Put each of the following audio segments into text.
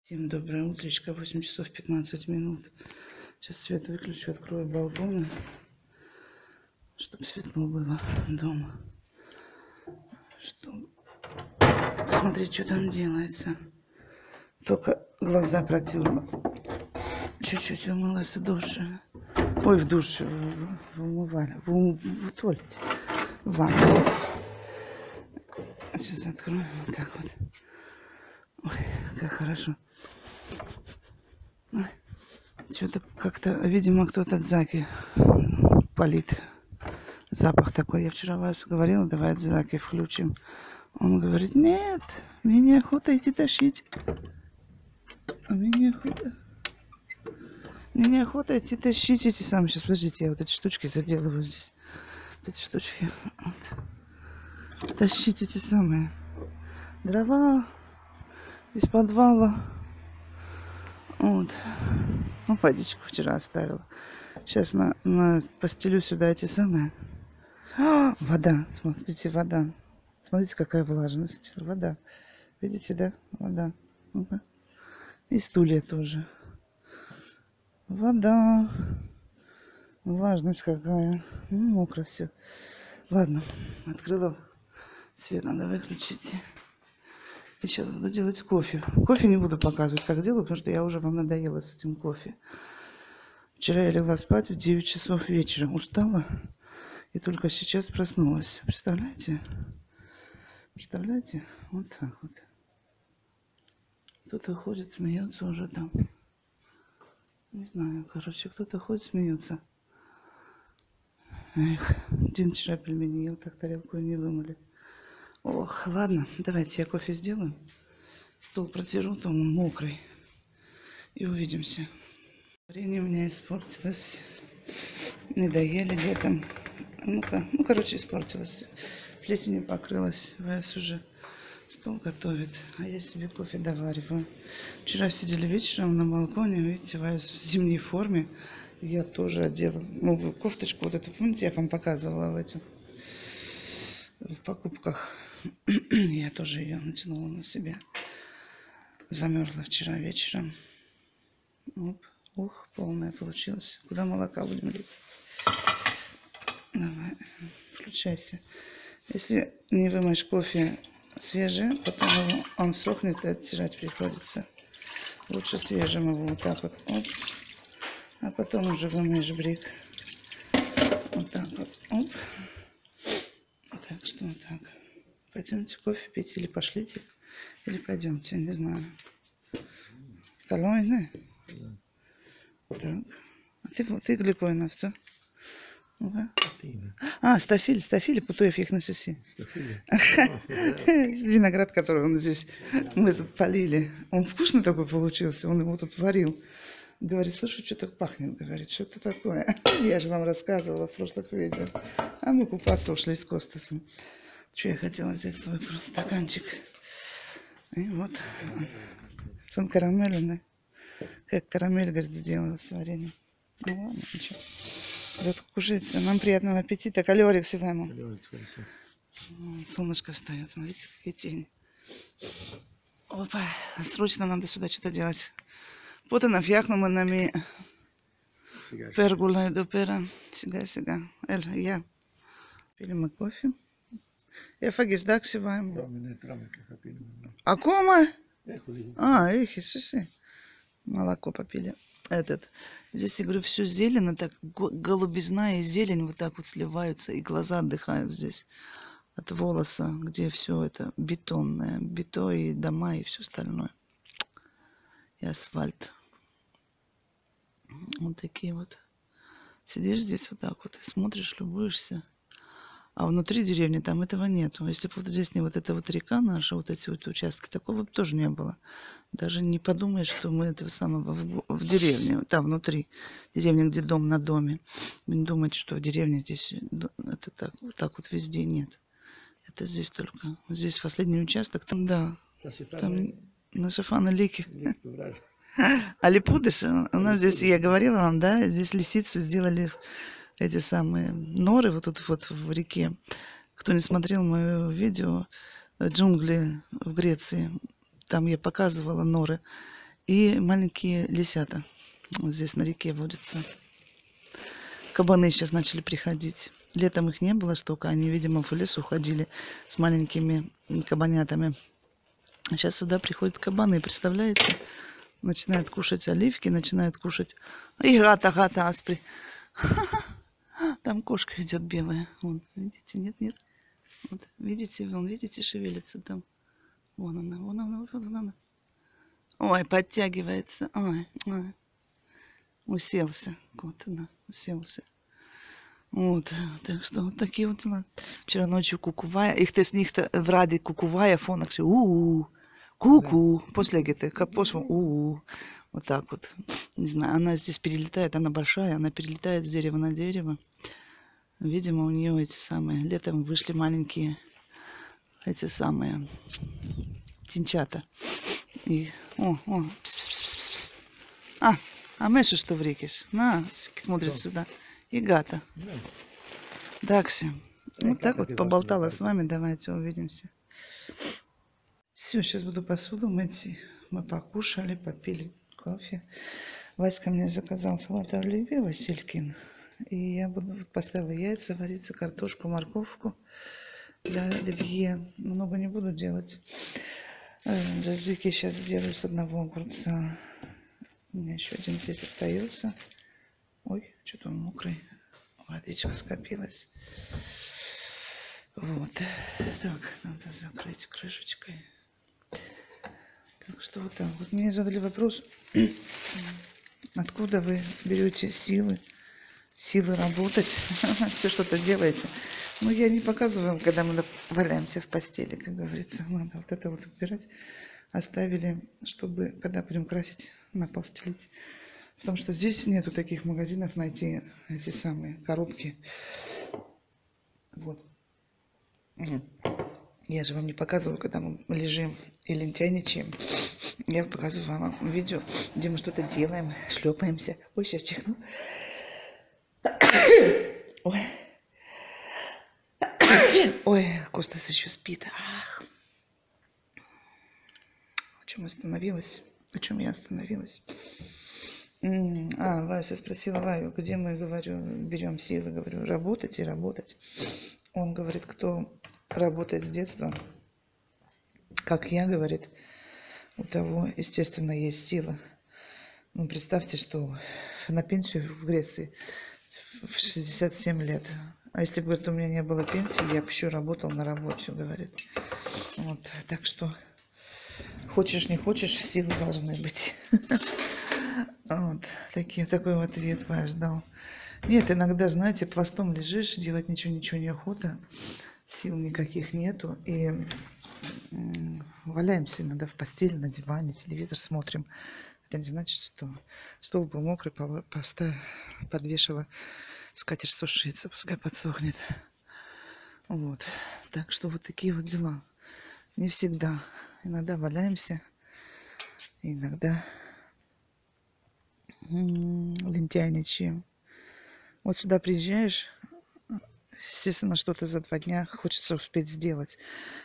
Всем доброе утречко, 8 часов 15 минут. Сейчас свет выключу, открою балконы, чтобы светло было дома. Чтобы посмотреть, что там делается. Только глаза протерла. Чуть-чуть умылась в душе. Ой, в душе, в умывале, в туалете, в ванной. Сейчас открою вот так вот. Ой, как хорошо. Что-то как-то, видимо, кто-то Дзаки палит. Запах такой. Я вчера Васю говорила, давай Дзаки включим. Он говорит, нет, мне неохота идти тащить. Мне неохота идти тащить эти самые. Сейчас, подождите, я вот эти штучки заделываю здесь. Вот эти штучки. Вот. Тащить эти самые дрова из подвала. Вот. Ну, водичку вчера оставила. Сейчас постелю сюда эти самые. Вода. Смотрите, вода. Смотрите, какая влажность. Вода. Видите, да? Вода. Ну-ка. И стулья тоже. Вода. Влажность какая. Ну, мокро все. Ладно. Открыла. Свет надо выключить. И сейчас буду делать кофе. Кофе не буду показывать, как делаю, потому что я уже вам надоела с этим кофе. Вчера я легла спать в 9 часов вечера. Устала. И только сейчас проснулась. Представляете? Представляете? Вот так вот. Кто-то ходит, смеется уже там. Не знаю, короче, кто-то ходит, смеется. Эх, один вчера пельмени ел, так тарелку и не вымыли. Ох, ладно, давайте я кофе сделаю. Стол протеру, там он мокрый. И увидимся. Варенье у меня испортилось. Не доели летом. Ну-ка, ну, короче, испортилось. Плесенью покрылась. Вайс уже стол готовит. А я себе кофе довариваю. Вчера сидели вечером на балконе. Видите, Вайс в зимней форме. Я тоже одела. Ну, кофточку вот эту, помните, я вам показывала в покупках. Я тоже ее натянула на себя. Замерзла вчера вечером. Оп. Ух, полная получилась. Куда молока будем лить? Давай, включайся. Если не вымоешь кофе свежий, потом он сохнет и оттирать приходится. Лучше свежим его вот так вот. Оп. А потом уже вымоешь брик. Вот так вот. Оп. Так что вот так. Пойдемте кофе пить или пошлите, или пойдемте, не знаю. Колойны? Так. А ты гликойна, что? Ну-ка. А, стафили, путуев их на соси. Виноград, который он здесь, мы полили. Он вкусный такой получился, он его тут варил. Говорит, слушай, что так пахнет, говорит, что это такое? Я же вам рассказывала в прошлых видео. А мы купаться ушли с Костасом. Что я хотела взять свой стаканчик. И вот. Он карамельный. Как карамель, говорит, сделала с вареньем. Ну ладно, ничего. Зато кушается. Нам приятного аппетита. Калорик всего ему. Солнышко встает. Смотрите, какие тени. Опа. Срочно надо сюда что-то делать. Потом φτιάχνουμε να μην πέργουλα εδώ πέρα. Σιγά σιγά. Έλα, γεια. Πήλουμε кофе. Έφαγες, εντάξει, Βάιμ. Ακόμα? А, έχεις εσύ. Молоко попили. Здесь, я говорю, все зелено, так голубизна и зелень вот так вот сливаются, и глаза отдыхают здесь от волоса, где все это бетонное, бетон и дома и все остальное. И асфальт. Вот такие вот. Сидишь здесь вот так вот и смотришь, любуешься. А внутри деревни там этого нету. Если бы вот здесь не вот эта вот река наша, вот эти вот участки, такого бы тоже не было. Даже не подумаешь, что мы этого самого в деревне, там внутри деревни, где дом на доме. Вы не думаете, что в деревне здесь это так вот везде нет. Это здесь только. Здесь последний участок, там да. Там на Шафана Лики. А Липудыш, у нас здесь, я говорила вам, да, здесь лисицы сделали эти самые норы вот тут вот в реке. Кто не смотрел мое видео «Джунгли в Греции», там я показывала норы. И маленькие лисята. Вот здесь на реке водятся. Кабаны сейчас начали приходить. Летом их не было столько. Они, видимо, в лесу ходили с маленькими кабанятами. А сейчас сюда приходят кабаны, представляете? Начинают кушать оливки, начинают кушать. И гата аспри. Там кошка идет белая. Вон, видите, нет. Вот, видите, видите, шевелится там. Вон она. Вот она. Ой, подтягивается. Ой. Уселся. Вот она, уселся. Вот, так что вот такие вот дела. Вчера ночью кукувая. Их-то с них-то в ради кукувая фонах все ку-ку. После где-то капошу вот так вот. Не знаю, она здесь перелетает, она большая, она перелетает с дерева на дерево. Видимо, у нее эти самые, летом вышли маленькие, эти самые, тинчата. И, пс-пс-пс-пс-пс. А Меша что врикиш? На, смотрит сюда. И гата. Дакси. Вот так вот поболтала с вами. Давайте увидимся. Все, сейчас буду посуду мыть. Мы покушали, попили кофе. Васька мне заказал салат оливье Василькин. И я поставила яйца вариться, картошку, морковку для оливье. Много не буду делать. Джазики сейчас сделаю с одного огурца. У меня еще один здесь остается. Ой, что-то он мокрый. Водичка скопилась. Вот. Так, надо закрыть крышечкой. Так что вот так. Вот мне задали вопрос, откуда вы берете силы работать, все что-то делаете. Ну, я не показываю, когда мы валяемся в постели, как говорится. Надо вот это вот убирать. Оставили, чтобы, когда будем красить, на пол стелить. Потому что здесь нету таких магазинов найти эти самые коробки. Вот. Я же вам не показываю, когда мы лежим и лентяйничаем. Я показываю вам видео, где мы что-то делаем, шлепаемся. Ой, сейчас чихну. Ой, Костас еще спит. Ах. В чем остановилась? В чем я остановилась? Вася спросила Ваю, где мы, говорю, берем силы, говорю, работать и работать. Он говорит, кто работает с детства, как я, говорит, у того, естественно, есть сила. Ну, представьте, что на пенсию в Греции в 67 лет. А если бы, говорит, у меня не было пенсии, я бы еще работал на работе, говорит. Вот, так что, хочешь, не хочешь, силы должны быть. Вот, такой вот ответ ваш дал. Нет, иногда, знаете, пластом лежишь, делать ничего не охота, сил никаких нету, и валяемся иногда в постели, на диване, телевизор смотрим. Это не значит, что стол был мокрый, подвешала, скатерть сушится, пускай подсохнет. Вот, так что вот такие вот дела. Не всегда. Иногда валяемся, иногда лентяйничаем. Вот сюда приезжаешь, естественно, что-то за 2 дня хочется успеть сделать.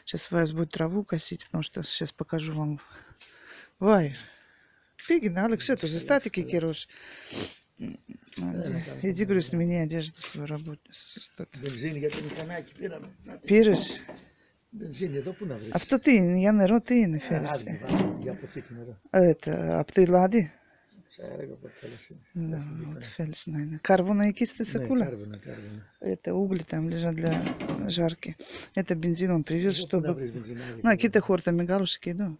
Сейчас Вайс будет траву косить, потому что сейчас покажу вам. Вай, Пигина, Алекс, это же статики, Кирош. Иди, говорю, сними одежду свою работу. Пириш? А в то ты, я не роты на ферсе. Это, а ты лади? Да, вот фельс, наверное. Карбона и кисты сакула. Это угли там лежат для жарки. Это бензин он привез, чтобы... Ну, а какие-то хортами галушки, да.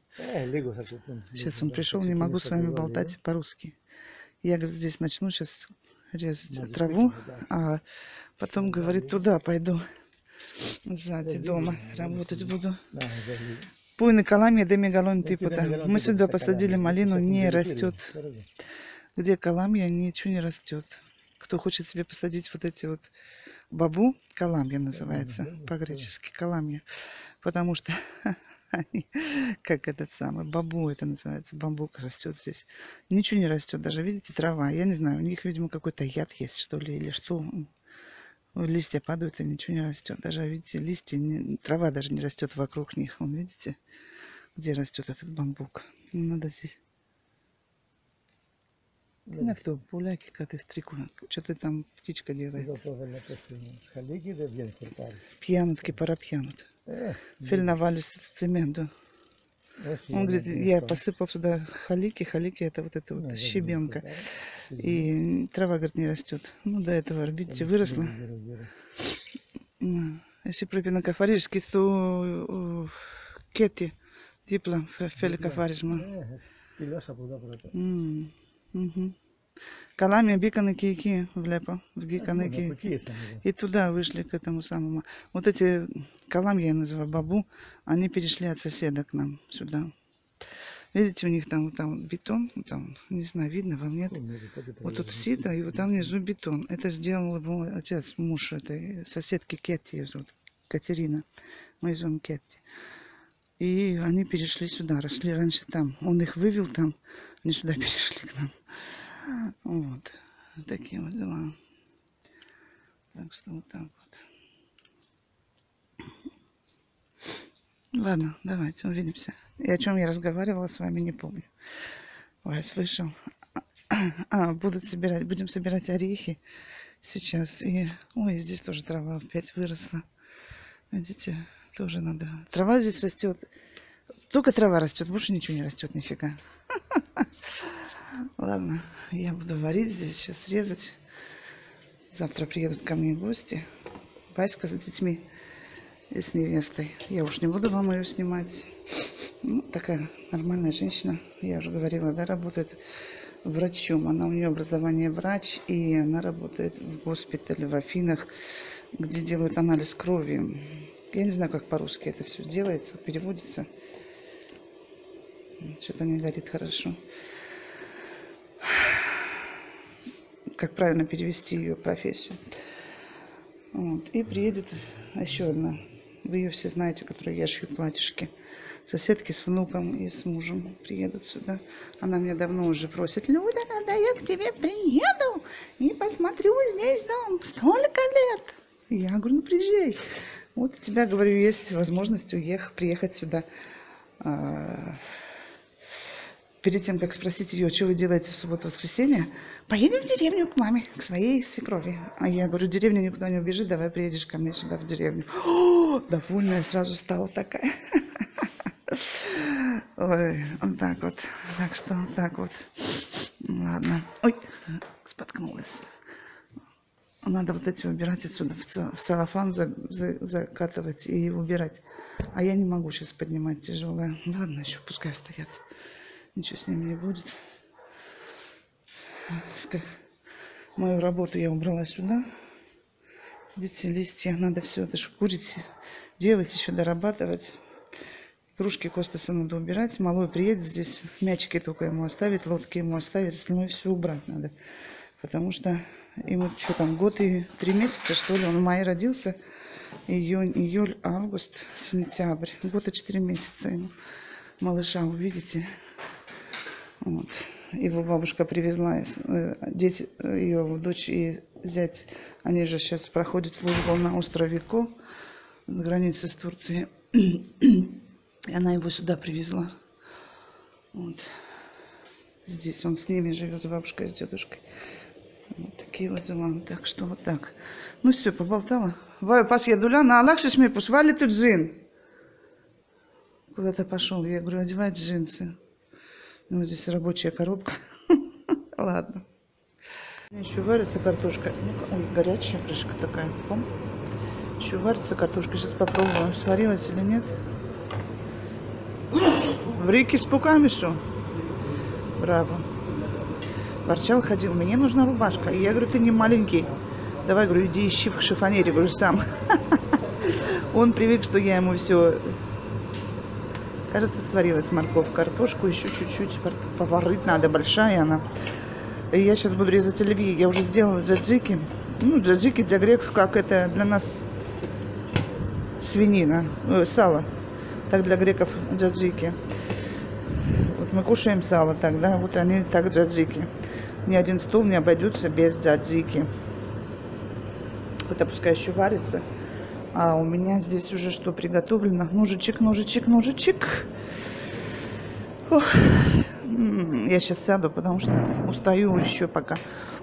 Сейчас он пришел, не могу с вами болтать по-русски. Я, говорит, здесь начну сейчас резать траву, а потом, говорит, туда пойду. Сзади дома работать буду. Пуйны каламия демигалон типа. Мы сюда посадили малину, не растет. Где каламия, ничего не растет. Кто хочет себе посадить вот эти вот бабу, каламия называется по-гречески, каламия. Потому что они, как этот самый, бабу это называется, бамбук растет здесь. Ничего не растет, даже видите, трава. Я не знаю, у них, видимо, какой-то яд есть, что ли, или что. Листья падают, и ничего не растет. Даже, видите, листья, трава даже не растет вокруг них. Вон, видите, где растет этот бамбук. Надо здесь Не в то, пуляки, как ты стрику. Что ты там, птичка делает? Халики да bien cortados. Пьянутки, пора пьянут. Фельновали цементу. Он говорит, я посыпал сюда халики. Халики это вот эта вот щебенка. И трава, говорит, не растет. Ну, до этого, видите, выросла. Если пропина кафариш, кисту кети, дипла, фели кафаришма. Калами биканы кики влепо, в гиканы кики. И туда вышли к этому самому. Вот эти каламьи, я называю бабу, они перешли от соседа к нам сюда. Видите, у них там бетон, там, не знаю, видно вам, нет? Вот тут сито, и вот там внизу бетон. Это сделал его отец, муж этой соседки Кетти, ее зовут, Катерина, мы зовем Кетти. И они перешли сюда, росли раньше там. Он их вывел там, они сюда перешли к нам. Вот, такие вот дела. Так что вот так вот. Ладно, давайте увидимся. И о чем я разговаривала с вами, не помню. Вайс вышел. Будем собирать орехи сейчас. И, ой, здесь тоже трава опять выросла. Видите, тоже надо. Трава здесь растет. Только трава растет, больше ничего не растет, нифига. Ладно, я буду варить здесь, сейчас резать. Завтра приедут ко мне гости. Васька с детьми и с невестой. Я уж не буду вам ее снимать. Ну, такая нормальная женщина. Я уже говорила, да, работает врачом. У нее образование врач, и она работает в госпитале в Афинах, где делают анализ крови. Я не знаю, как по-русски это все делается, переводится. Что-то не горит хорошо. Как правильно перевести ее профессию. Вот. И приедет еще одна. Вы ее все знаете, которую я шью платьишки. Соседки с внуком и с мужем приедут сюда. Она меня давно уже просит: Люда, когда я к тебе приеду и посмотрю здесь дом. Столько лет. Я говорю, ну приезжай. Вот у тебя, говорю, есть возможность приехать сюда. Перед тем, как спросить ее, что вы делаете в субботу-воскресенье, поедем в деревню к маме, к своей свекрови. А я говорю, деревня никуда не убежит, давай приедешь ко мне сюда в деревню. О, довольная сразу стала такая. Ой, вот так вот. Так что вот так вот. Ладно. Ой, споткнулась. Надо вот эти убирать отсюда, в целлофан закатывать и убирать. А я не могу сейчас поднимать тяжелое. Ладно, еще пускай стоят. Ничего с ним не будет. Мою работу я убрала сюда. Видите, листья. Надо все это шкурить, делать, еще дорабатывать. Кружки Костаса надо убирать. Малой приедет здесь. Мячики только ему оставить, лодки ему оставить. Остальное все убрать надо. Потому что ему что там, год и 3 месяца, что ли. Он в мае родился. Июнь, июль, август, сентябрь. Год и 4 месяца ему. Малыша, увидите. Вот. Его бабушка привезла, дети, ее дочь и зять, они же сейчас проходят службу на острове Ко, на границе с Турцией. И она его сюда привезла. Вот. Здесь он с ними живет, с бабушкой, с дедушкой. Вот такие вот дела. Так что вот так. Ну все, поболтала. Вай, пас я дуля, на Алакшиш мне пусвали тут джин. Куда-то пошел. Я говорю, одевай джинсы. Ну, здесь рабочая коробка. Ладно. Еще варится картошка. Ой, горячая крышка такая. Пом. Еще варится картошка. Сейчас попробую, сварилась или нет. В реке с пуками что? Браво. Ворчал, ходил. Мне нужна рубашка. И я говорю, ты не маленький. Давай, говорю, иди ищи в шифонере, говорю, сам. Он привык, что я ему все... Кажется, сварилась морковь, картошку, еще чуть-чуть поварить надо, большая она. И я сейчас буду резать оливье. Я уже сделала джаджики. Ну, джаджики для греков, как это для нас свинина, сало. Так для греков джаджики. Вот мы кушаем сало так, да, вот они так джаджики. Ни один стол не обойдется без джаджики. Это пускай еще варится. А у меня здесь уже что приготовлено? Ножичек, ножичек, ножичек. Ох, Я сейчас сяду, потому что устаю еще пока.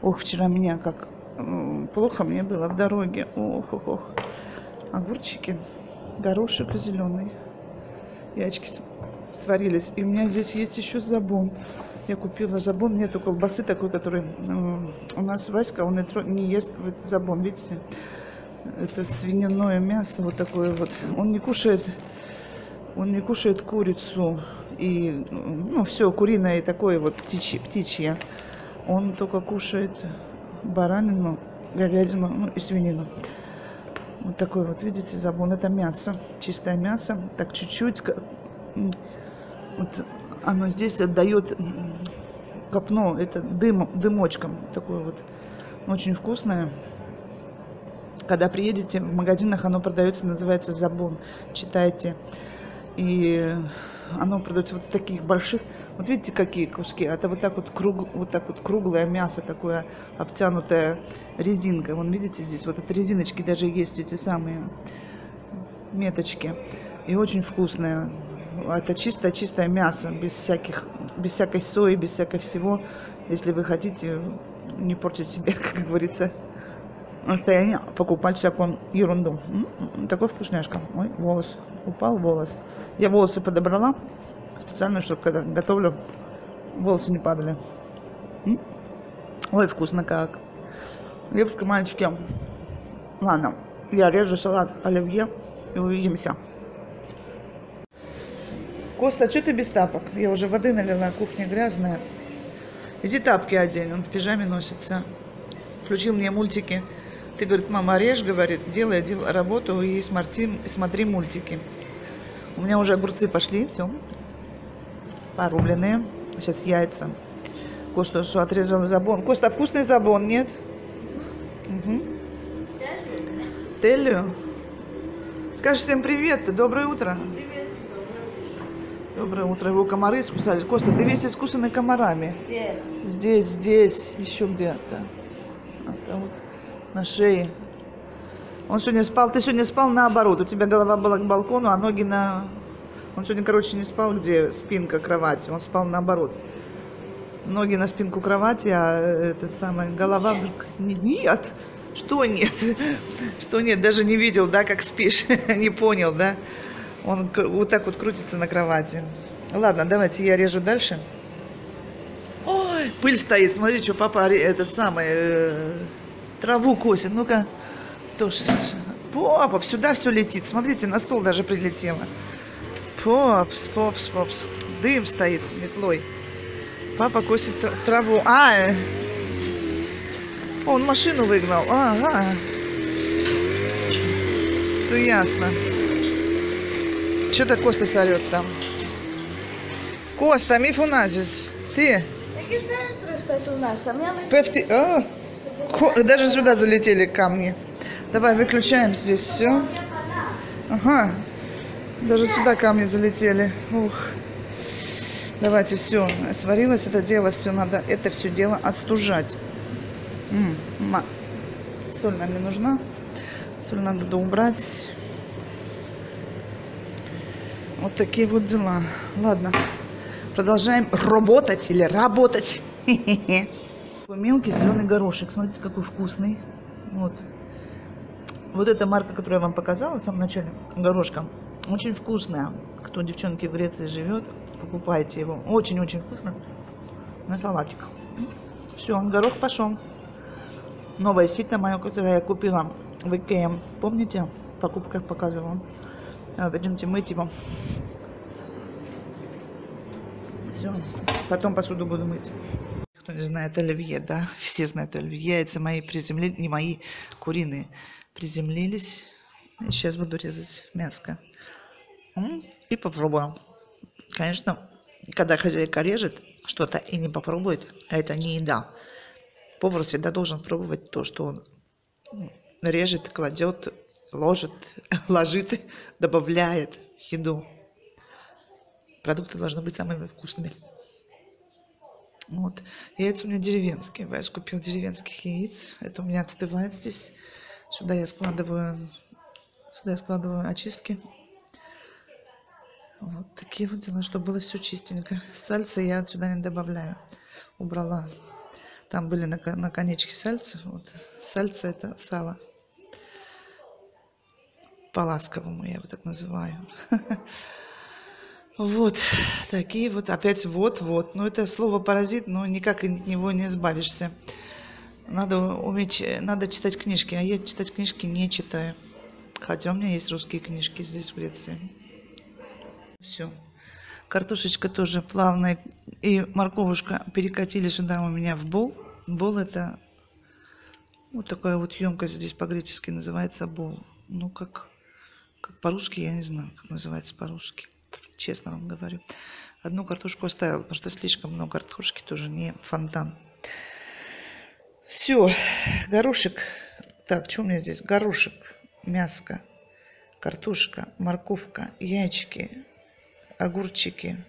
Ох, вчера меня как плохо мне было в дороге. Ох, ох, ох. Огурчики, горошек зеленый. Яички сварились. И у меня здесь есть еще забон. Я купила забон. Нету колбасы такой, который... у нас Васька, он не ест забон, видите? Это свиняное мясо вот такое вот. Он не кушает курицу и, ну, все куриное и такое вот птичье. Он только кушает баранину, говядину, ну, и свинину. Вот такой вот, видите, забон. Это мясо, чистое мясо. Так чуть-чуть, вот оно здесь отдает копно, это дымочком. Такое вот, очень вкусное. Когда приедете, в магазинах оно продается, называется забон. Читайте. И оно продается вот в таких больших. Вот видите, какие куски? Это вот так вот, круглое мясо, такое обтянутое резинкой. Вон, видите, здесь вот от резиночки даже есть эти самые меточки. И очень вкусное. Это чистое мясо, без всякой сои, без всякой всего. Если вы хотите не портить себе, как говорится, состояние, покупать всякую ерунду. Такой вкусняшка. Ой, волос. Упал волос. Я волосы подобрала специально, чтобы когда готовлю, волосы не падали. Ой, вкусно как. Девушка, мальчики. Ладно, я режу салат оливье и увидимся. Коста, что ты без тапок? Я уже воды налила, кухня грязная. Иди тапки одень, он в пижаме носится. Включил мне мультики. Ты, говорит, мама, режь, говорит, делай работу и смотри мультики. У меня уже огурцы пошли, все. Порубленные. Сейчас яйца. Коста что отрезал забон. Коста, вкусный забон, нет? Угу. Телю. Скажи всем привет, доброе утро. Доброе утро. Его комары искусали. Коста, ты весь искусанный комарами. Здесь, еще где-то. Это вот на шее. Он сегодня спал, ты сегодня спал наоборот. У тебя голова была к балкону, а ноги на... Он сегодня, короче, не спал, где спинка кровати. Он спал наоборот. Ноги на спинку кровати, а этот самый голова... Нет. Что нет? Что нет? Даже не видел, да, как спишь. Не понял, да? Он вот так вот крутится на кровати. Ладно, давайте я режу дальше. Ой, пыль стоит. Смотри, что папа этот самый траву косит. Ну-ка. Попс, сюда все летит. Смотрите, на стол даже прилетело. Попс. Дым стоит метлой. Папа косит траву. Он машину выгнал. Ага. Все ясно. Что-то Коста сорет там. Коста, мифуназис. Ты? Даже сюда залетели камни. Давай, выключаем здесь все. Ага. Даже сюда камни залетели. Ух. Давайте, все. Сварилось это дело, все надо. Это все дело отстужать. Соль нам не нужна. Соль надо убрать. Вот такие вот дела. Ладно. Продолжаем работать или работать. Такой мелкий зеленый горошек. Смотрите, какой вкусный. Вот эта марка, которую я вам показала в самом начале, горошка, очень вкусная. Кто, девчонки, в Греции живет, покупайте его. Очень-очень вкусно. На салатик. Все, горох пошел. Новое сито мое, которое я купила в Икее. Помните? В покупках показывала. Пойдемте мыть его. Все. Потом посуду буду мыть. Кто не знает оливье, да? Все знают оливье. Яйца мои приземлились, не мои, куриные, приземлились. И сейчас буду резать мяско. И попробую. Конечно, когда хозяйка режет что-то и не попробует, это не еда. Повар всегда должен пробовать то, что он режет, кладет, ложит, добавляет в еду. Продукты должны быть самыми вкусными. Вот. Яйца у меня деревенские. Я купил деревенских яиц. Это у меня остывает здесь. Сюда я складываю очистки. Вот такие вот дела, чтобы было все чистенько. Сальца я сюда не добавляю. Убрала. Там были наконечки сальца. Вот. Сальца это сало. По-ласковому я его так называю. Вот такие вот. Опять вот. Ну это слово паразит, но никак от него не избавишься. Надо уметь, надо читать книжки. А я читать книжки не читаю. Хотя у меня есть русские книжки здесь в Греции. Все. Картошечка тоже плавная. И морковушка перекатили сюда у меня в бол. Бол это вот такая вот емкость здесь по-гречески называется бол. Ну как по-русски я не знаю, как называется по-русски. Честно вам говорю. Одну картошку оставила, потому что слишком много картошки, тоже не фонтан. Все. Горошек. Так, что у меня здесь? Горошек, мяско, картошка, морковка, яички, огурчики.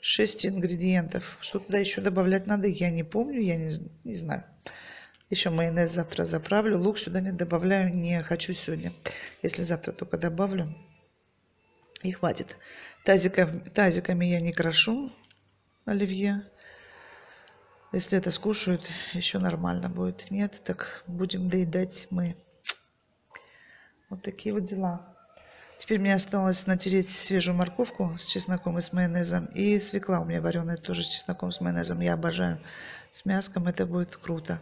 6 ингредиентов. Что туда еще добавлять надо, я не помню, я не знаю. Еще майонез завтра заправлю. Лук сюда не добавляю, не хочу сегодня. Если завтра только добавлю. И хватит. Тазиками я не крошу оливье. Если это скушают, еще нормально будет. Нет, так будем доедать мы. Вот такие вот дела. Теперь мне осталось натереть свежую морковку с чесноком и с майонезом. И свекла у меня вареная тоже с чесноком, с майонезом. Я обожаю. С мяском это будет круто.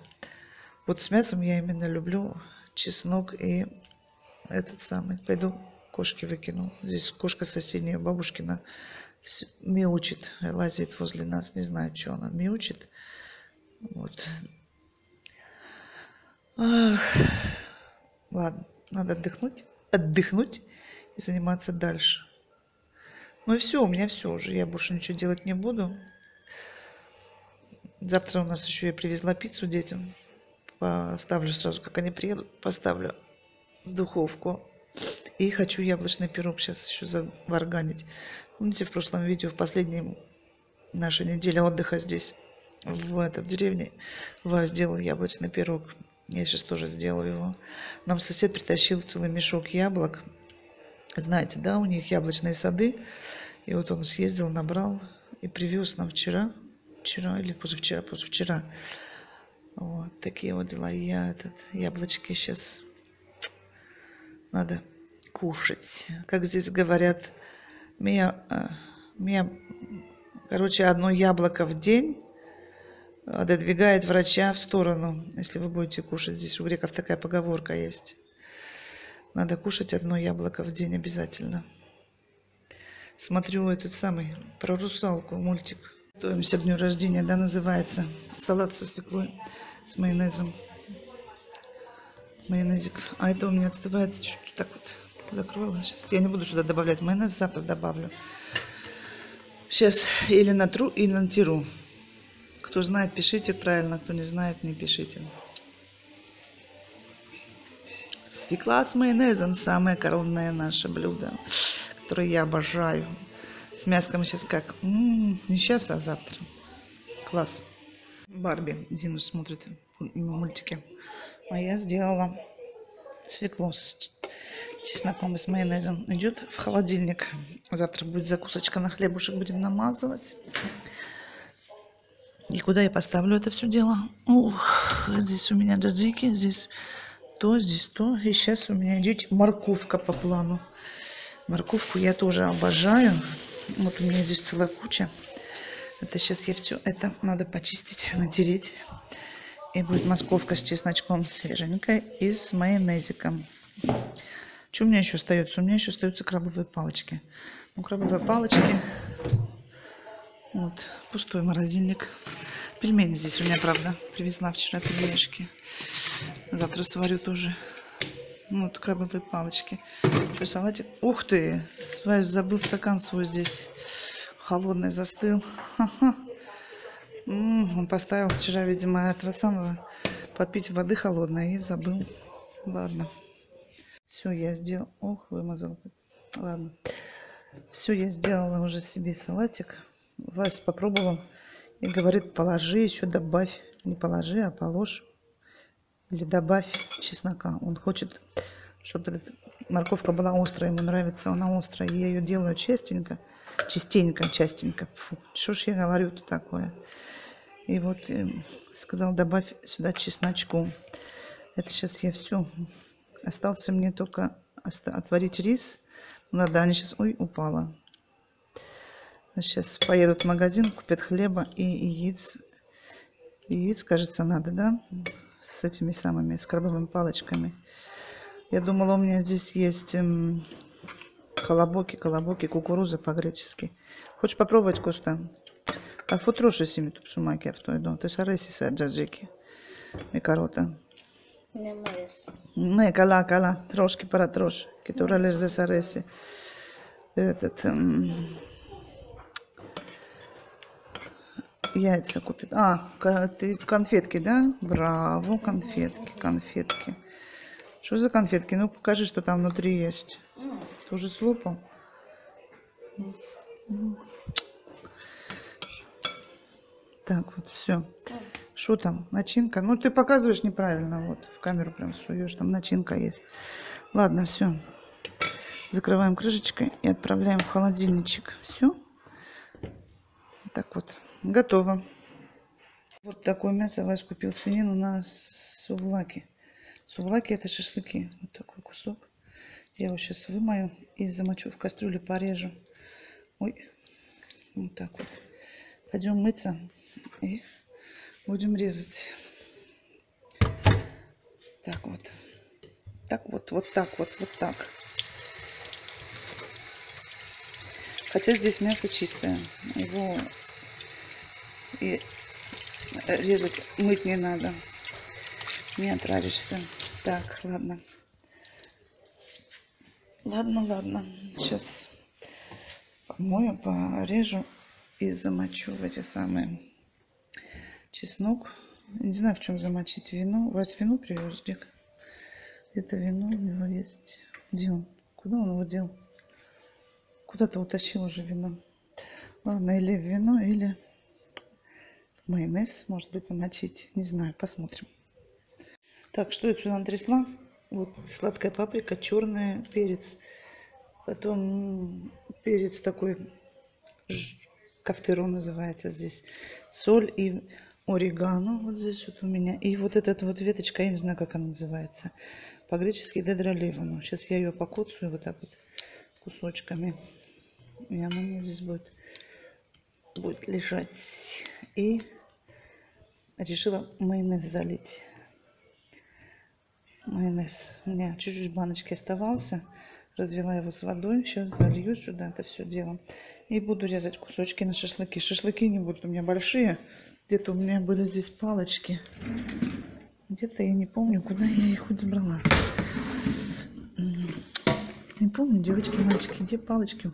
Вот с мясом я именно люблю чеснок и этот самый. Пойду кошки выкину. Здесь кошка соседняя, бабушкина, мяучит, лазит возле нас. Не знаю, что она мяучит. Вот. Ах. Ладно, надо отдохнуть и заниматься дальше. Ну и все, у меня все уже. Я больше ничего делать не буду. Завтра у нас еще я привезла пиццу детям. Поставлю сразу, как они приедут, поставлю в духовку. И хочу яблочный пирог сейчас еще заварганить. Помните, в прошлом видео, в последней нашей неделе отдыха здесь, в деревне, Ваю сделал яблочный пирог. Я сейчас тоже сделаю его. Нам сосед притащил целый мешок яблок. Знаете, да, у них яблочные сады. И вот он съездил, набрал и привез нам вчера или позавчера. Вот такие вот дела. Яблочки сейчас надо кушать. Как здесь говорят, короче, одно яблоко в день отодвигает врача в сторону, если вы будете кушать. Здесь у греков такая поговорка есть. Надо кушать одно яблоко в день обязательно. Смотрю этот самый про русалку мультик. Готовимся к дню рождения, да, называется. Салат со свеклой, с майонезом. Майонезик. А это у меня отстывает чуть-чуть так вот. Закрыла. Сейчас я не буду сюда добавлять майонез, завтра добавлю. Сейчас или натру, или натиру. Кто знает, пишите правильно, кто не знает, не пишите. Свекла с майонезом самое коронное наше блюдо, которое я обожаю. С мяском сейчас как? Не сейчас, а завтра. Класс. Барби Динус смотрит мультики. А я сделала свеклу с чесноком и с майонезом. Идет в холодильник. Завтра будет закусочка на хлебушек, будем намазывать. И куда я поставлю это все дело? Ух, здесь у меня джаджики, здесь то. И сейчас у меня идет морковка по плану. Морковку я тоже обожаю. Вот у меня здесь целая куча. Это сейчас я все это надо почистить, натереть. И будет морковка с чесночком свеженькая и с майонезиком. Что у меня еще остается? У меня еще остаются крабовые палочки. Ну, крабовые палочки. Вот, пустой морозильник. Пельмени здесь у меня, правда, привезла вчера пельмешки. Завтра сварю тоже. Вот, крабовые палочки. Что, салатик? Ух ты! Забыл стакан свой здесь. Холодный застыл. Он поставил вчера, видимо, этого самого попить воды холодной и забыл. Ладно. Все, я сделала. Ох, вымазал. Ладно. Все, я сделала уже себе салатик. Вась попробовал и говорит, положи еще, добавь. Не положи, а положь. Или добавь чеснока. Он хочет чтобы морковка была острая, ему нравится она острая. Я ее делаю частенько, частенько. Фу, что ж я говорю-то такое? И вот сказал, добавь сюда чесночку. Это сейчас я все. Остался мне только отварить рис. Надо, они сейчас... Ой, упала. Сейчас поедут в магазин, купят хлеба и яиц. Яиц, кажется, надо, да? С этими самыми, с крабовыми палочками. Я думала, у меня здесь есть колобоки, кукуруза по-гречески. Хочешь попробовать, Коста? А футроши сими тут сумаки автойду. Ты сареси саджаджики. Микарота. Не, кала. Трошки паратрош. Который лишь за сареси. Этот... яйца купит. Ты конфетки, да? Браво, конфетки. Что за конфетки? Ну, покажи, что там внутри есть. Ты уже слопал? Так, вот, все. Что там? Начинка? Ну, ты показываешь неправильно. Вот, в камеру прям суешь. Там начинка есть. Ладно, все. Закрываем крышечкой и отправляем в холодильничек. Все. Так вот. Готово. Вот такое мясо Вась купил свинину на сувлаки. Сувлаки — это шашлыки. Вот такой кусок. Я его сейчас вымою и замочу в кастрюле, порежу. Ой, вот так вот. Пойдем мыться и будем резать. Так вот. Вот так. Хотя здесь мясо чистое. Его и резать, мыть не надо. Не отравишься. Так, ладно. Ладно. Сейчас помою, порежу и замочу в эти самые чеснок. Не знаю, в чем замочить вино. Вась вино привез, Дик? Это вино у него есть. Где он? Куда он его дел? Куда-то утащил уже вино. Ладно, или вино, или майонез, может быть, замочить. Не знаю, посмотрим. Так, что я сюда натрясла? Вот сладкая паприка, черный перец. Потом перец такой, кафтеро называется здесь. Соль и орегано вот здесь вот у меня. И вот эта вот веточка, я не знаю, как она называется. По-гречески дедроливано. Сейчас я ее покоцаю вот так вот кусочками. И она у меня здесь будет лежать. И решила майонез залить. Майонез у меня чуть-чуть в баночке оставался. Развела его с водой. Сейчас залью сюда это все дело. И буду резать кусочки на шашлыки. Шашлыки не будут у меня большие. Где-то у меня были здесь палочки. Где-то я не помню, куда я их хоть забрала. Не помню, девочки, мальчики, где палочки?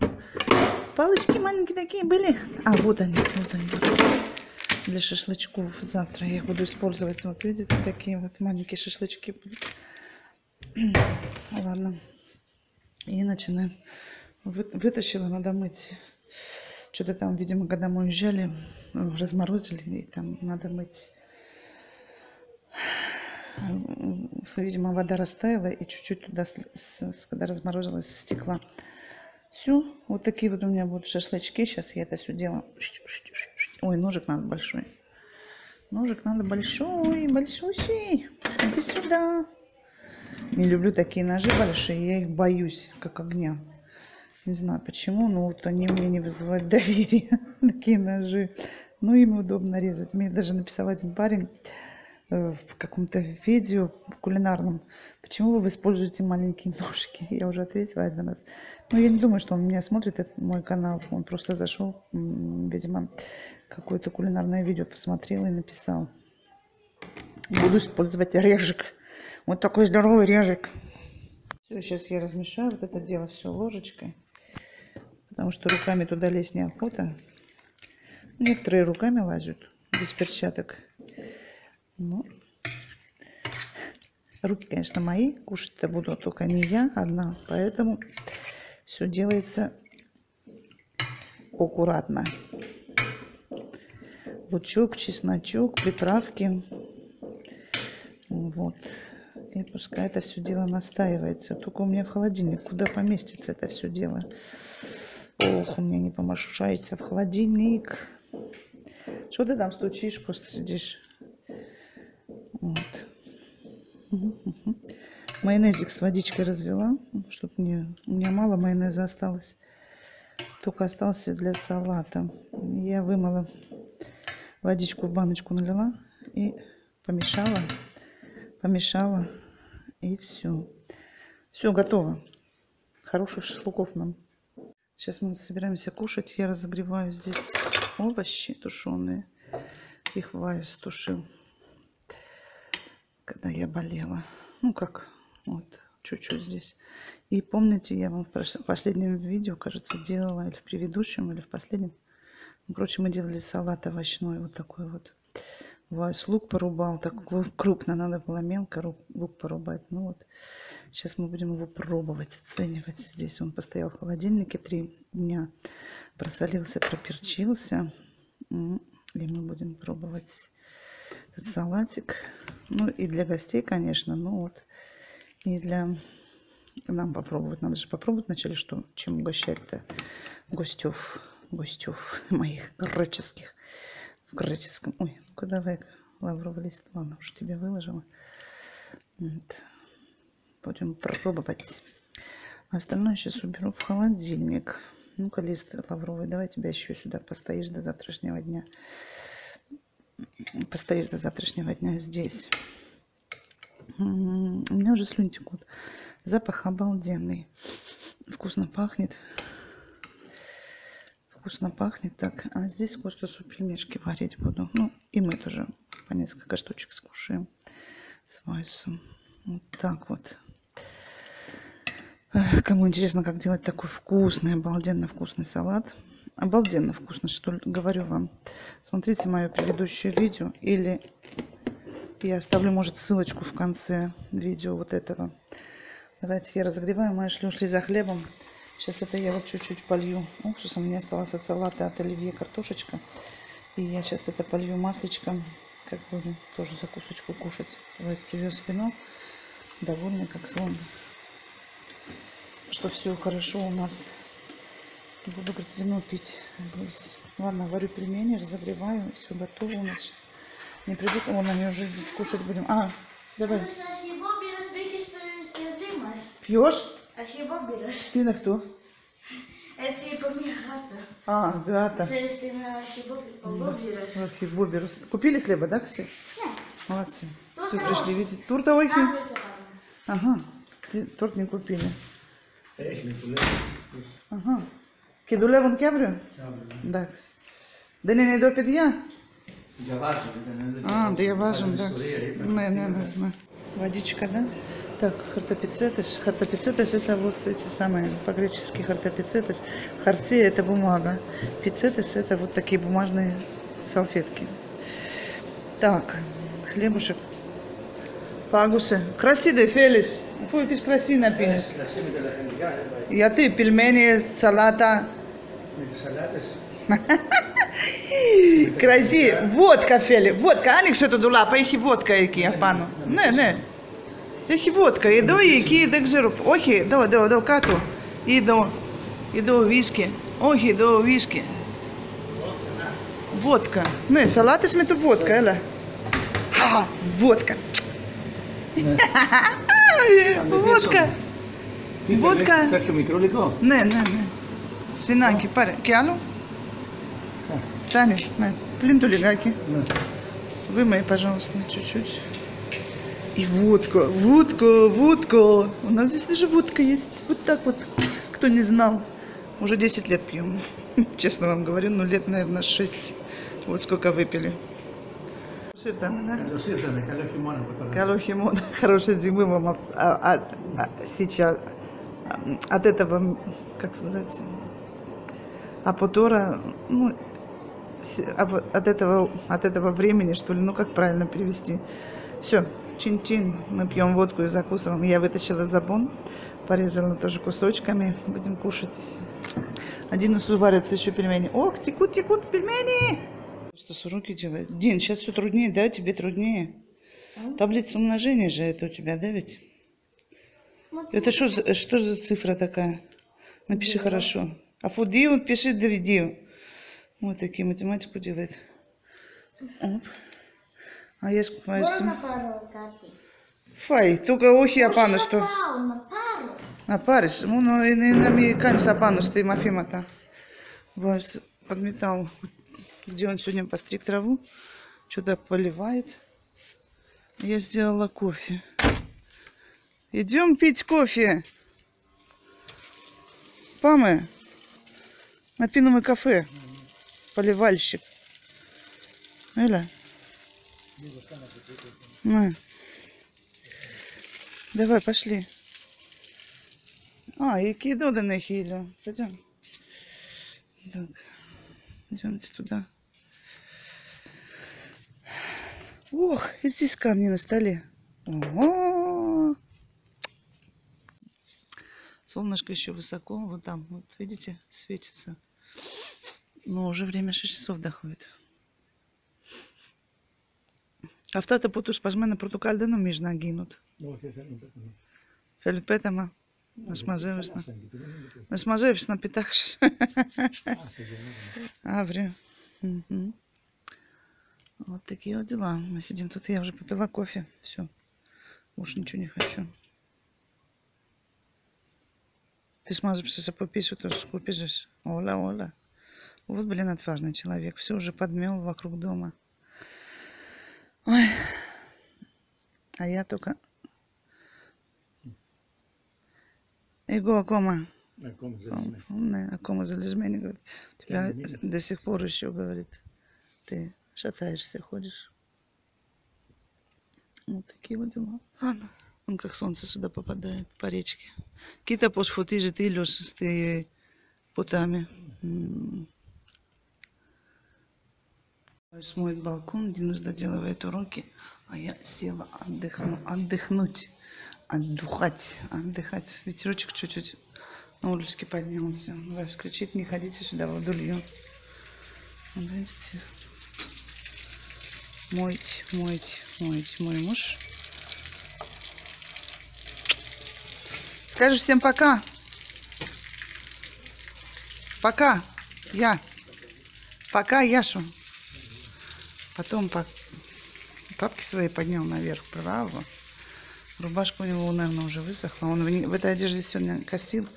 Палочки маленькие такие были. Вот они. Для шашлычков завтра я их буду использовать. Вот видите, такие вот маленькие шашлычки будут. Ладно. И начинаем. Вытащила, надо мыть. Что-то там, видимо, когда мы уезжали, разморозили, и там надо мыть. Видимо, вода растаяла, и чуть-чуть туда, когда разморозилась, стекла. Все, вот такие вот у меня будут шашлычки. Сейчас я это все дело... Ой, ножик надо большой. Ножик надо большущий. Иди сюда. Не люблю такие ножи большие, я их боюсь, как огня. Не знаю почему, но вот они мне не вызывают доверия, такие ножи. Ну, им удобно резать. Мне даже написал один парень в каком-то видео кулинарном, почему вы используете маленькие ножки. Я уже ответила один раз. Но я не думаю, что он меня смотрит, это мой канал. Он просто зашел, видимо, какое-то кулинарное видео посмотрел и написал. Буду использовать режек. Вот такой здоровый режек. Все, сейчас я размешаю вот это дело все ложечкой. Потому что руками туда лезть неохота. Некоторые руками лазят без перчаток. Ну, руки, конечно, мои. Кушать-то буду только не я одна. Поэтому все делается аккуратно. Лучок, чесночок, приправки. Вот. И пускай это все дело настаивается. Только у меня в холодильник. Куда поместится это все дело? Ох, у меня не помещается в холодильник. Что ты там стучишь, просто сидишь? Вот. Майонезик с водичкой развела, чтобы мне... У меня мало майонеза осталось. Только остался для салата. Я вымыла, водичку в баночку налила и помешала. И все. Все, готово. Хороших шашлыков нам. Сейчас мы собираемся кушать. Я разогреваю здесь овощи тушеные. Их Вайс тушил, когда я болела. Ну как, вот, чуть-чуть здесь. И помните, я вам в последнем видео, кажется, делала, или в предыдущем, или в последнем. Ну, короче, мы делали салат овощной, вот такой вот. Вайс лук порубал, так крупно, надо было мелко лук порубать. Ну вот, сейчас мы будем его пробовать, оценивать. Здесь он постоял в холодильнике 3 дня, просолился, проперчился. И мы будем пробовать этот салатик. Ну и для гостей, конечно, ну вот. И для нам попробовать. Надо же попробовать вначале, что, чем угощать-то гостев моих греческих. В греческом. Ой, ну-ка давай лавровый лист. Ладно, уж тебе выложила. Вот. Будем пробовать. Остальное сейчас уберу в холодильник. Ну-ка, лист лавровый. Давай тебя еще сюда постоишь до завтрашнего дня. Постоишь до завтрашнего дня здесь. У меня уже слюни текут. Запах обалденный. Вкусно пахнет. Вкусно пахнет. Так, а здесь костусу пельмешки варить буду. Ну, и мы тоже по несколько штучек скушаем с Вайсом. Вот так вот. Кому интересно, как делать такой вкусный, обалденно вкусный салат. Обалденно вкусно, что говорю вам. Смотрите мое предыдущее видео. Или я оставлю, может, ссылочку в конце видео вот этого. Давайте я разогреваю. Мы ушли за хлебом. Сейчас это я вот чуть-чуть полью уксусом. У меня осталось от салата, от оливье картошечка. И я сейчас это полью масличком. Как будем тоже закусочку кушать. Вайс привез вино. Довольный как слон. Что все хорошо у нас. Буду, говорит, вино пить здесь. Ладно, варю пельмени, разогреваю. Все готово у нас сейчас. Не придут, вон они уже кушать будем. А, давай. Пьешь? Τι είναι αυτό? Έτσι είπε μια γάτα. А, гата. Ξέρεις τι είναι αρχιμπόμπυρος? Архибоберус. Купили хлеба, да, все? Ναι. Молодцы. Торта Все, όχι. пришли видеть. Торта όχι. Αύριο θα πάμε. Ага. Торт не купили. Έχει που λέει. Ага. Και δουλεύουν και αύριο. Εντάξει. Δεν είναι εδώ παιδιά? Διαβάζω. А, διαβάζουν, εντάξει. Ναι, ναι, ναι, ναι. Водичка, да? Так, хартапицетес. Хартапицетес это вот эти самые, по-гречески хартапицетес. Харти это бумага. Пицетес это вот такие бумажные салфетки. Так, хлебушек. Пагусе. Красивый Фелис. Фу, пиш красиво пинешь. Κρασί με τα λαχανικά. Γιατί пельмени, салата. Με τις σαλάτες. Κρασί. Водка, Φέλη. Водка. Άνοιξε το ντουλάπα. Έχει водка εκεί απάνω. Ναι, ναι. Έχει водка. Εδώ ή εκεί δεν ξέρω. Όχι, εδώ κάτω. Εδώ βίσκι. Όχι, εδώ βίσκι. Водка. Ναι, σαλάτες με το водка, έλα. Α, водка. Водка. Водка. Τέτοιο μικρό υλικό. Ναι, ναι, ναι. Σφινάκι, πάρε. Και άλλο. Φτάνει, ναι. Πλύνь το λιγάκι. Ναι. Вымой, пожалуйста, чуть-чуть. И водка. У нас здесь даже водка есть. Вот так вот. Кто не знал. Уже 10 лет пьем. Честно вам говорю, ну лет, наверное, 6. Вот сколько выпили. Сыр там, да? Καλώς ήρθατε. Καλό χειμώνα από τώρα. Καλό химона. Хорошей зимы вам сейчас. От этого, как сказать, апотора, ну, от этого времени, что ли, ну, как правильно перевести. Все, чин-чин, мы пьем водку и закусываем. Я вытащила забон, порезала тоже кусочками, будем кушать. Один из варятся еще пельмени. Ох, текут пельмени! Что с руки делает? Дин, сейчас все труднее, да? Тебе труднее? Таблица умножения же это у тебя, да ведь? Вот Это что за цифра такая? Напиши Дио. хорошо. А фудио пиши Давидио. Вот такие математику делает. Оп. А я Можно пару карты? Фай, только охи апану Можно что. пару, на пару. А париш, ну и на ми камень апану что и Мафима-то. Вас подметал, где он сегодня постриг траву. Что-то поливает. Я сделала кофе. Идем пить кофе. Памы. На пиновое кафе. Поливальщик. Эля. На. Давай, пошли. И кидоды на хилю. Пойдем. Так. Идемте туда. Ох, и здесь камни на столе. Ого! Солнышко еще высоко. Вот там, вот видите, светится. Но уже время 6 часов доходит. Автата потуш пажмена протокалда, но межна гинут. Фелипетама. Насмазевиш на питахшиш. Авре. Вот такие вот дела. Мы сидим тут, я уже попила кофе. Все. Уж ничего не хочу. Ты смазываешься по пису, то скупишь. Оля, Оля. Вот, блин, отважный человек. Все уже подмел вокруг дома. Ой. А я только... Эго, Акома. Акома залежмени, говорит. Тебя до сих пор еще, говорит, ты шатаешься, ходишь. Вот такие вот дела. Ладно. Он как солнце сюда попадает по речке. Кита пош футижи ты лёж с ты путами. Смоет балкон, Динус доделывает уроки, а я села отдохнуть, отдыхать. Ветерочек чуть-чуть на улице поднялся. Вась кричит, не ходите сюда, воду лью. Видите? Мой муж. Скажешь всем пока. Пока. Пока, Яшу. Потом тапки свои поднял наверх, право. Рубашка у него, наверное, уже высохла. Он в этой одежде сегодня косил.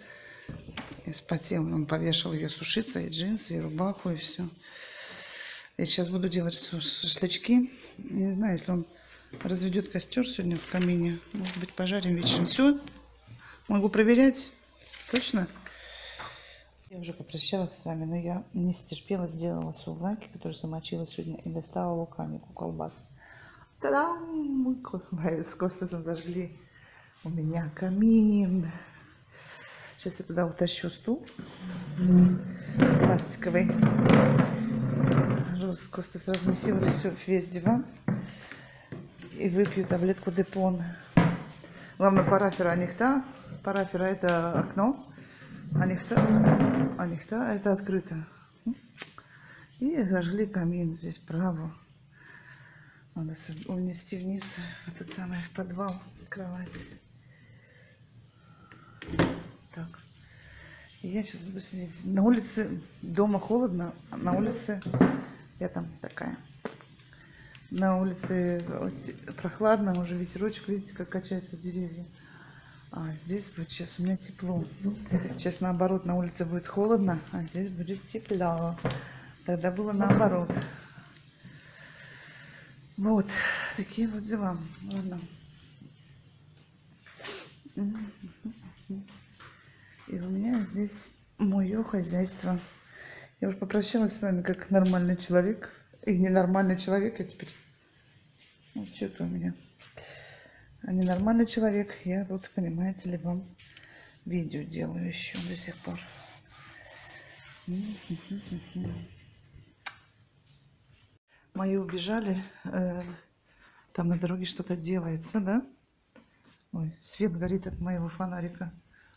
И спотел. Он повешал ее сушиться, и джинсы, и рубаху, и все. Я сейчас буду делать шашлычки. Не знаю, если он разведет костер сегодня в камине. Может быть, пожарим вечером. Все. Могу проверять. Точно? Я уже попрощалась с вами, но я не стерпела, сделала сувлаки, которые замочила сегодня, и достала луканику, колбасу. Та-дам! Мы с Костасом зажгли. У меня камин. Сейчас я туда утащу стул пластиковый. Костас размесил весь диван. И выпью таблетку Депон. Главное, парафера анихта. Парафера это окно. Анихта это открыто. И зажгли камин здесь право. Надо унести вниз этот самый в подвал кровать. Так. И я сейчас буду сидеть. На улице дома холодно, а на улице я там такая. На улице прохладно, уже ветерочек, видите, как качаются деревья. А здесь будет сейчас у меня тепло. Сейчас наоборот, на улице будет холодно, а здесь будет тепло. Тогда было наоборот. Вот, такие вот дела. Ладно. И у меня здесь мое хозяйство. Я уже попрощалась с вами как нормальный человек. И ненормальный человек я теперь. Вот что-то у меня. А ненормальный человек, я вот, понимаете ли, вам видео делаю еще до сих пор. Мои убежали. Там на дороге что-то делается, да? Ой, свет горит от моего фонарика,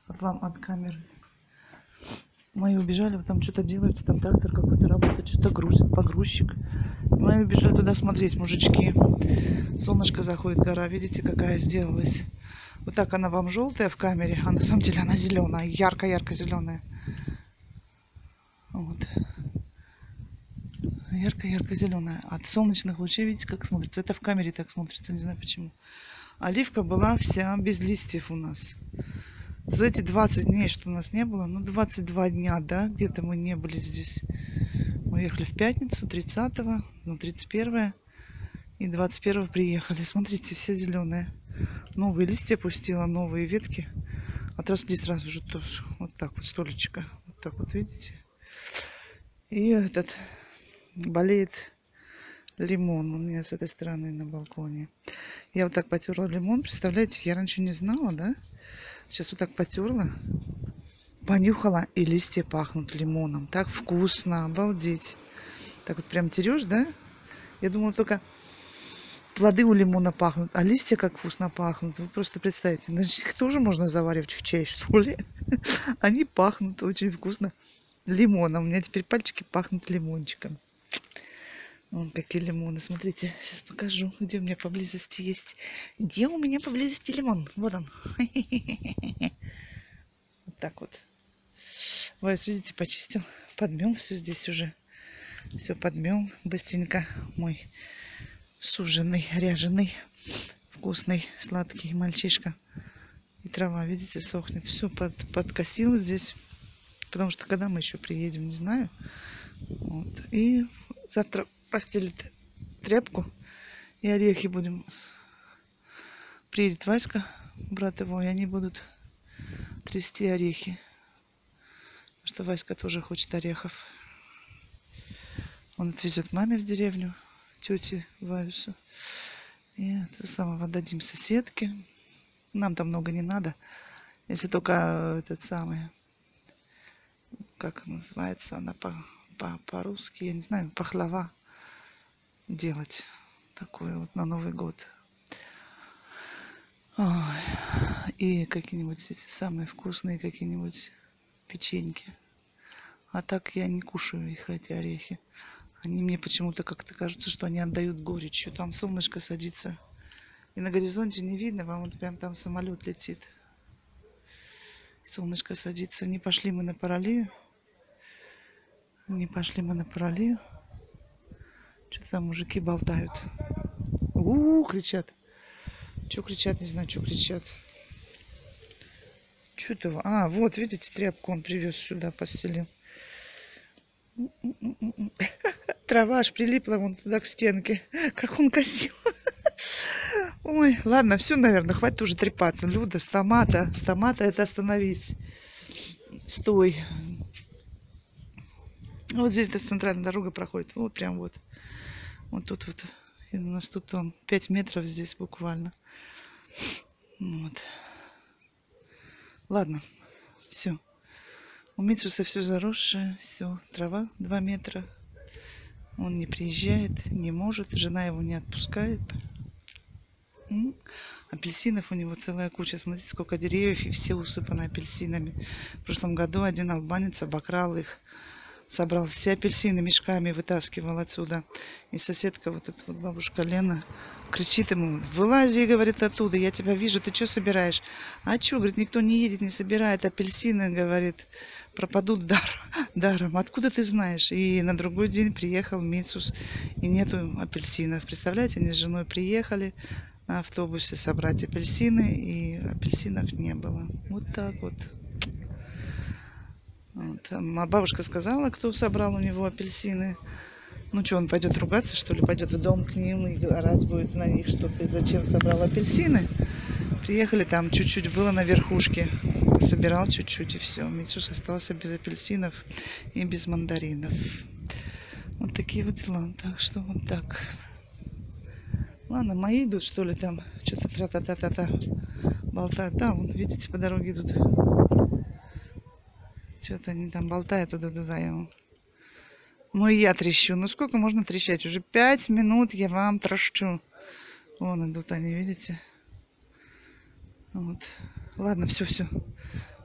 от камеры. Мои убежали, вот там что-то делается, там трактор какой-то работает, что-то грузит, погрузчик. Мы бежали туда смотреть, мужички. Солнышко заходит, гора, видите, какая сделалась. Вот так она вам желтая в камере, а на самом деле она зеленая, ярко-ярко зеленая. Вот. Ярко-ярко зеленая. От солнечных лучей, видите, как смотрится. Это в камере так смотрится, не знаю почему. Оливка была вся без листьев у нас. За эти 20 дней, что у нас не было, ну 22 дня, да, где-то мы не были здесь. Мы ехали в пятницу, 30-го, ну 31-е и 21-го приехали. Смотрите, все зеленые. Новые листья пустила, новые ветки. Отросли сразу же тоже. Вот так вот, столечко. Вот так вот, видите? И этот болеет лимон у меня с этой стороны на балконе. Я вот так потерла лимон. Представляете, я раньше не знала, да? Сейчас вот так потерла, понюхала, и листья пахнут лимоном. Так вкусно, обалдеть. Так вот прям терешь, да? Я думала, только плоды у лимона пахнут, а листья как вкусно пахнут. Вы просто представьте. Значит, их тоже можно заваривать в чай, что ли? Они пахнут очень вкусно лимоном. У меня теперь пальчики пахнут лимончиком. Вон какие лимоны. Смотрите, сейчас покажу, где у меня поблизости есть. Где у меня поблизости лимон? Вот он. Вот так вот. Вайс, видите, почистил. Подмел все здесь уже. Все подмел быстренько. Мой суженый, ряженый, вкусный, сладкий мальчишка. И трава, видите, сохнет. Все подкосил здесь. Потому что когда мы еще приедем, не знаю. Вот. И завтра постелит тряпку и орехи будем. Приедет Васька, брат его, и они будут трясти орехи. Потому что Васька тоже хочет орехов. Он отвезет маме в деревню, тете Ваюсу. И это самого дадим соседке. Нам там много не надо. Если только этот самый, как называется она по-русски, я не знаю, пахлава делать. Такое вот на Новый год. Ой. И какие-нибудь эти самые вкусные какие-нибудь печеньки. А так я не кушаю их, эти орехи. Они мне почему-то как-то кажется, что они отдают горечью. Там солнышко садится. И на горизонте не видно, вам вот прям там самолет летит. Солнышко садится. Не пошли мы на паралию. Не пошли мы на паралию. Что-то там мужики болтают. Кричат. Что кричат, не знаю, что кричат. Что-то... А, вот, видите, тряпку он привез сюда, постелил. Трава аж прилипла вон туда к стенке. Как он косил. Ой, ладно, все, наверное, хватит уже трепаться. Люда, стомата, это остановись. Стой. Вот здесь центральная дорога проходит. Вот прям вот. Вот тут вот. И у нас тут он 5 метров здесь буквально. Вот. Ладно, все. У Митсуса все заросшее, все, трава 2 метра. Он не приезжает, не может, жена его не отпускает. Апельсинов у него целая куча. Смотрите, сколько деревьев, и все усыпаны апельсинами. В прошлом году один албанец обокрал их. Собрал все апельсины мешками, вытаскивал отсюда. И соседка, вот эта вот бабушка Лена, кричит ему: вылази, говорит, оттуда, я тебя вижу, ты что собираешь? А что, говорит, никто не едет, не собирает апельсины, говорит, пропадут даром. Откуда ты знаешь? И на другой день приехал Митсус, и нету апельсинов. Представляете, они с женой приехали на автобусе собрать апельсины, и апельсинов не было. Вот так вот. Вот. А бабушка сказала, кто собрал у него апельсины. Ну что, он пойдет ругаться, что ли? Пойдет в дом к ним и орать будет на них, что ты зачем собрал апельсины? Приехали, там чуть-чуть было на верхушке. Собирал чуть-чуть, и все. Митсус остался без апельсинов и без мандаринов. Вот такие вот дела. Так что вот так. Ладно, мои идут, что ли, там? Что-то тра-та-та-та-та болтают. Да, вон, видите, по дороге идут. Что-то они там болтают туда-туда. Ну и я трещу. Ну сколько можно трещать? Уже 5 минут я вам трещу. Вон идут они, видите? Вот. Ладно, все.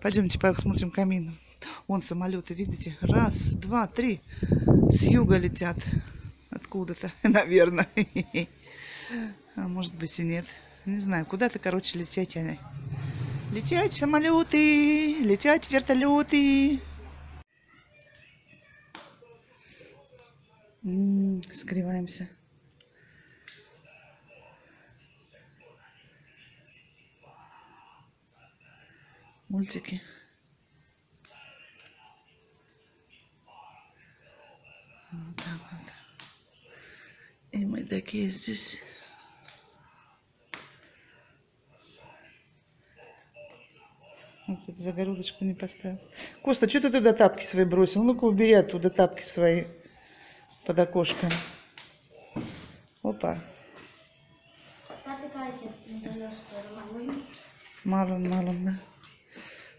Пойдемте посмотрим камин. Вон самолеты, видите? 1, 2, 3. С юга летят. Откуда-то, наверное. А может быть и нет. Не знаю, куда-то, короче, лететь они. Летять самолеты, летять вертолеты. Согреваемся. Мультики. Вот так вот. И мы такие здесь. Вот эту загородочку не поставил. Коста, что ты туда тапки свои бросил? Ну-ка убери оттуда тапки свои под окошко. Опа. Малон, да.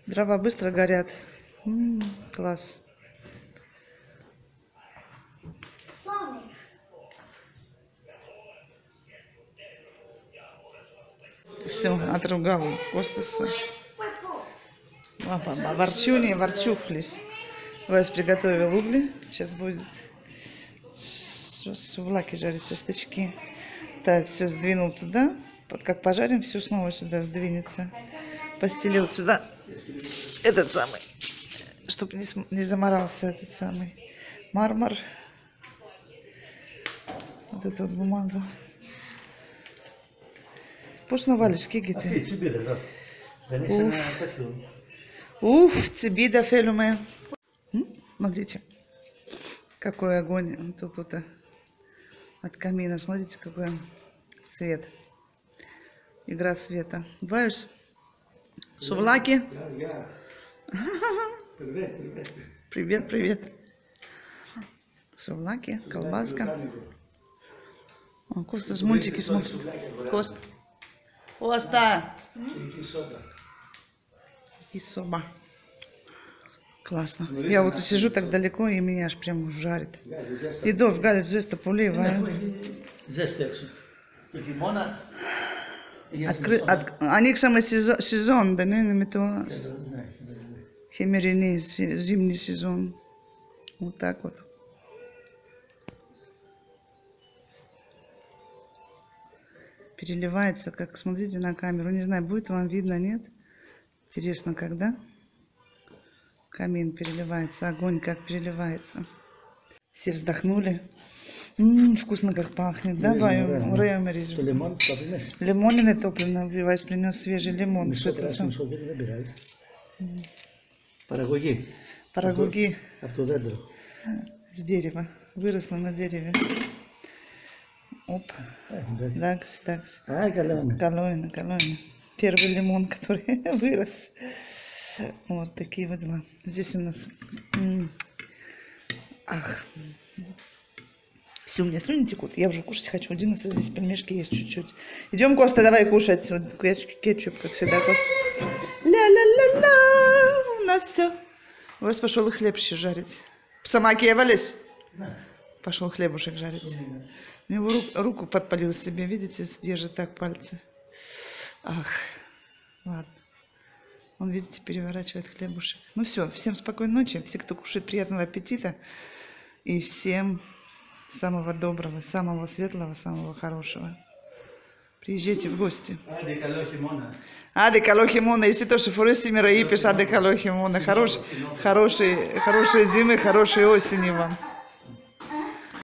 Дрова быстро горят. Класс. Все, отругал Костаса. Ворчуни, ворчухлись. Вась приготовил угли. Сейчас будет сувлаки жарить, шашлычки. Так, все сдвинул туда. Как пожарим, все снова сюда сдвинется. Постелил сюда этот самый, чтобы не заморался этот самый мармар. Вот эту вот бумагу. Пошно валишь, кигиты. Уф, цибида фелюме. Смотрите, какой огонь тут вот от камина. Смотрите, какой свет. Игра света. Бываешь? Сувлаки? Привет, привет. Сувлаки, колбаска. О, Коста с мультики смотрит. Коста. Коста! И соба. Классно. Я вот сижу так далеко, и меня аж прям жарит. И до в галит зеста поливаю. Они самый сезон, да не метуас. Химерини, зимний сезон. Вот так вот. Переливается, как смотрите на камеру. Не знаю, будет вам видно, нет? Интересно, когда камин переливается, огонь как переливается. Все вздохнули. Вкусно как пахнет, да, Баю? Лимон не топлено. Вась принес свежий лимон. Парагуги. Парагуги. С дерева. Выросла на дереве. Оп. Дакс, дакс. Калойна. Первый лимон, который вырос. Вот такие вот дела. Здесь у нас... Ах. Все, у меня слюни текут. Я уже кушать хочу. У Диноса здесь пельмешки есть чуть-чуть. Идем, Коста, давай кушать. Вот кетчуп, как всегда, Коста. Ля-ля-ля-ля. У нас все. Вась пошел и хлеб еще жарить. Самаки явались? Пошел хлебушек жарить. У него руку подпалил себе, видите, держит так пальцы. Ах, ладно. Он, видите, переворачивает хлебушек. Ну все, всем спокойной ночи. Все, кто кушает, приятного аппетита. И всем самого доброго, самого светлого, самого хорошего. Приезжайте в гости. Аде калохимона. Если то, что форести мира и пишет аде калохимона. Хорошей зимы, хорошей осени вам.